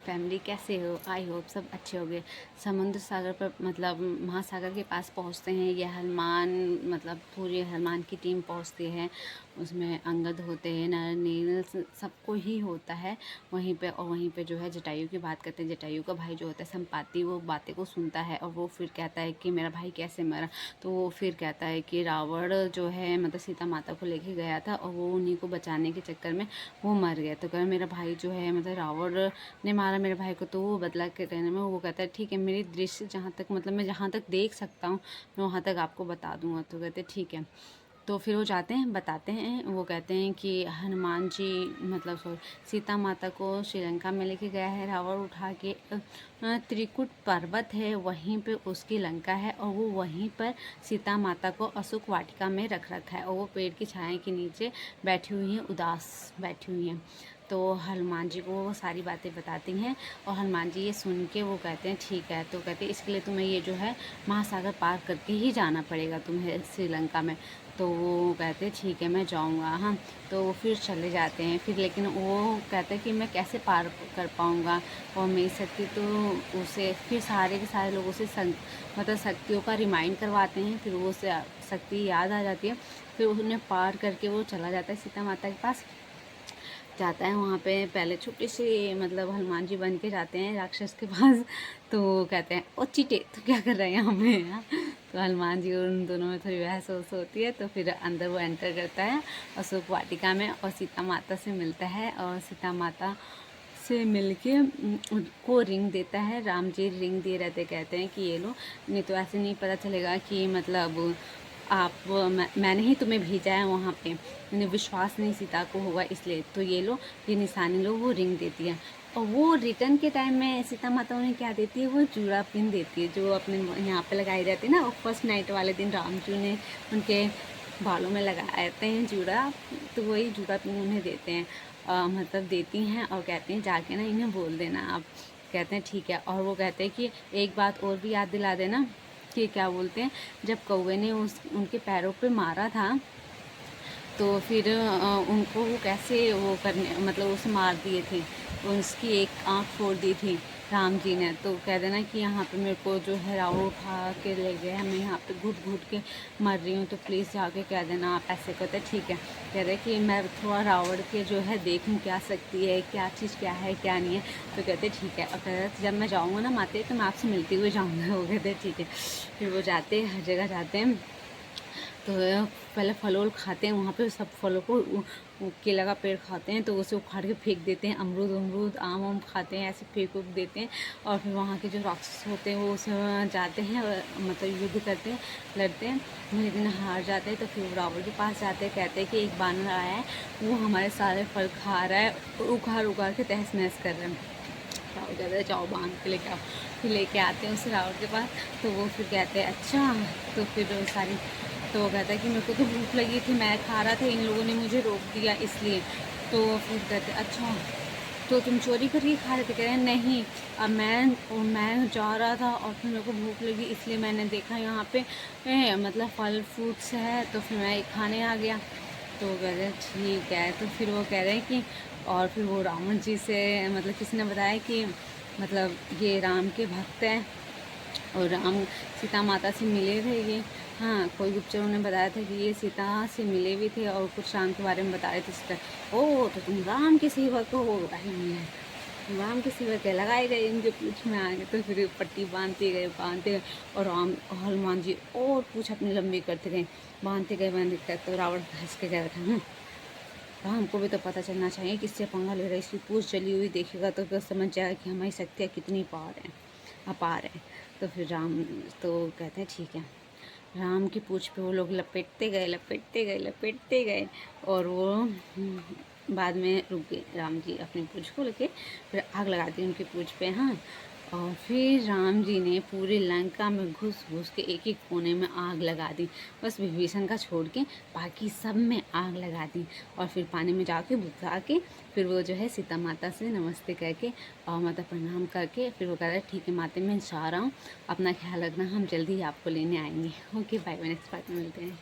Family कैसे हो? I hope सब अच्छे होंगे। समुद्र सागर पर मतलब महासागर के पास पहुंचते हैं। ये हनुमान मतलब पूरी हनुमान की टीम पहुंचती है। उसमें अंगद होते हैं, नर नील सबको ही होता है वहीं पे। और वहीं पे जो है जटायु की बात करते हैं। जटायु का भाई जो होता है संपाति, वो बातें को सुनता है और वो फिर कहता है कि मेरा भाई कैसे मरा। तो वो फिर कहता है कि रावण जो है मतलब सीता माता को लेके गया था और वो उन्हीं को बचाने के चक्कर में वो मर गया। तो कह मेरा भाई जो है मतलब रावण ने मारा मेरे भाई को। तो वो बदला के कहने में वो कहता है ठीक है, मेरी दृष्टि जहाँ तक मतलब मैं जहाँ तक देख सकता हूँ मैं वहाँ तक आपको बता दूंगा। तो कहते ठीक है। तो फिर वो जाते हैं, बताते हैं। वो कहते हैं कि हनुमान जी मतलब सॉरी सीता माता को श्रीलंका में लेके गया है रावण उठा के। त्रिकुट पर्वत है वहीं पे उसकी लंका है और वो वहीं पर सीता माता को अशोक वाटिका में रख रखा है और वो पेड़ की छाया के नीचे बैठी हुई हैं, उदास बैठी हुई हैं। तो हनुमान जी को वो सारी बातें बताती हैं और हनुमान जी ये सुन के वो कहते हैं ठीक है। तो कहते हैं इसके लिए तुम्हें ये जो है महासागर पार करके ही जाना पड़ेगा तुम्हें श्रीलंका में। तो वो कहते हैं ठीक है मैं जाऊंगा। हाँ, तो वो फिर चले जाते हैं। फिर लेकिन वो कहते हैं कि मैं कैसे पार कर पाऊंगा और मेरी शक्ति तो उसे फिर सारे के सारे लोगों से मतलब शक्तियों का रिमाइंड करवाते हैं। फिर वो उसे शक्ति याद आ जाती है। फिर उन्हें पार करके वो चला जाता है सीता माता के पास जाता है। वहाँ पे पहले छोटे से मतलब हनुमान जी बन के जाते हैं राक्षस के पास। तो वो कहते हैं ओ चीटे तो क्या कर रहे हैं यहाँ पे हाँ? तो हनुमान जी और उन दोनों में थोड़ी बहस वहस होती है। तो फिर अंदर वो एंटर करता है अशोक वाटिका में और सीता माता से मिलता है और सीता माता से मिलके उनको रिंग देता है। राम जी रिंग दिए रहते, कहते हैं कि ये लो, नहीं तो ऐसे नहीं पता चलेगा कि मतलब मैंने ही तुम्हें भेजा है वहाँ पे, मैंने विश्वास नहीं सीता को होगा इसलिए। तो ये लो, ये निशानी लो। वो रिंग देती है और वो रिटर्न के टाइम में सीता माता उन्हें क्या देती है, वो जूड़ा पिन देती है जो अपने यहाँ पे लगाई रहती है ना। और फर्स्ट नाइट वाले दिन राम जी ने उनके बालों में लगाते हैं जूड़ा, तो वही जूड़ा पिन उन्हें देते हैं मतलब देती हैं और कहते हैं जाके ना इन्हें बोल देना आप। कहते हैं ठीक है। और वो कहते हैं कि एक बात और भी याद दिला देना कि क्या बोलते हैं, जब कौवे ने उनके पैरों पे मारा था तो फिर उनको वो कैसे वो करने मतलब उसे मार दिए थे, उसकी एक आंख फोड़ दी थी राम जी ने। तो कह देना कि यहाँ पे मेरे को जो है रावण उठा के ले गए हैं, मैं यहाँ पे घुट घुट के मर रही हूँ, तो प्लीज़ जाके कह देना आप। ऐसे कहते ठीक है। कह रहे कि मैं थोड़ा रावण के जो है देखूँ क्या सकती है, क्या चीज़ क्या है क्या नहीं है। तो कहते ठीक है। और कह रहे जब मैं जाऊँगा ना माते तो मैं आपसे मिलते हुए जाऊँगा। वो कहते ठीक है। फिर वो जाते हैं, हर जगह जाते हैं। तो पहले फल वल खाते हैं वहाँ पे, सब फलों को केला का पेड़ खाते हैं तो उसे उखाड़ के फेंक देते हैं। अमरूद अमरूद आम वाम खाते हैं, ऐसे फेंक उक देते हैं। और फिर वहाँ के जो राक्षस होते हैं वो उसे जाते हैं मतलब युद्ध करते हैं, लड़ते हैं, लेकिन हार जाते हैं। तो फिर रावण के पास जाते हैं, कहते हैं कि एक बानर आया है, वो हमारे सारे फल खा रहा है और उखाड़ उखाड़ के तहस नहस कर रहे हैं। रावण कहते हैं जाओ बांध के लेके आओ। फिर लेके आते हैं उस रावण के पास। तो वो फिर कहते हैं अच्छा। तो फिर सारी तो वो कहता है कि मेरे को तो भूख लगी थी, मैं खा रहा था, इन लोगों ने मुझे रोक दिया इसलिए। तो फिर कहते अच्छा तो तुम चोरी करके खा रहे थे। कह रहे हैं नहीं, अब मैं जा रहा था और फिर मेरे को भूख लगी इसलिए मैंने देखा यहाँ पे मतलब फल फ्रूट्स है तो फिर मैं खाने आ गया। तो वो कह रहे हैं ठीक है। तो फिर वो कह रहे हैं कि और फिर वो रावण जी से मतलब किसी ने बताया कि मतलब ये राम के भक्त हैं और राम सीता माता से मिले थे ये। हाँ, कोई गुप्तचरों ने बताया था कि ये सीता से मिले भी थे और कुछ राम के बारे में बता रहे थे सिस्टर। ओ तो तुम राम के सेवक हो भाई, राम के सेवक है। लगाए गए इनके पूछ में आगे। तो फिर पट्टी बांधते गए और राम हनुमान जी और पूछ अपनी लंबी करते गए, बांधते गए। तो रावण हंस के कह रहा था राम को भी तो पता चलना चाहिए किससे पंगा ले रहा है, इसकी पूछ जली हुई देखेगा तो फिर समझ जाएगा कि हमारी शक्तियाँ कितनी अपार हैं। तो फिर राम तो कहते हैं ठीक है। राम की पूछ पे वो लोग लपेटते गए और वो बाद में रुक गए। राम जी अपनी पूछ को लेके फिर आग लगा दी उनकी पूछ पे। हाँ, और फिर राम जी ने पूरे लंका में घुस घुस के एक एक कोने में आग लगा दी, बस विभीषण का छोड़ के बाकी सब में आग लगा दी। और फिर पानी में जाके बुझा के फिर वो जो है सीता माता से नमस्ते करके और माता प्रणाम करके फिर वो कह रहा है ठीक है माते मैं जा रहा हूँ, अपना ख्याल रखना, हम जल्दी ही आपको लेने आएंगे। Okay bye bye, next part में मिलते हैं।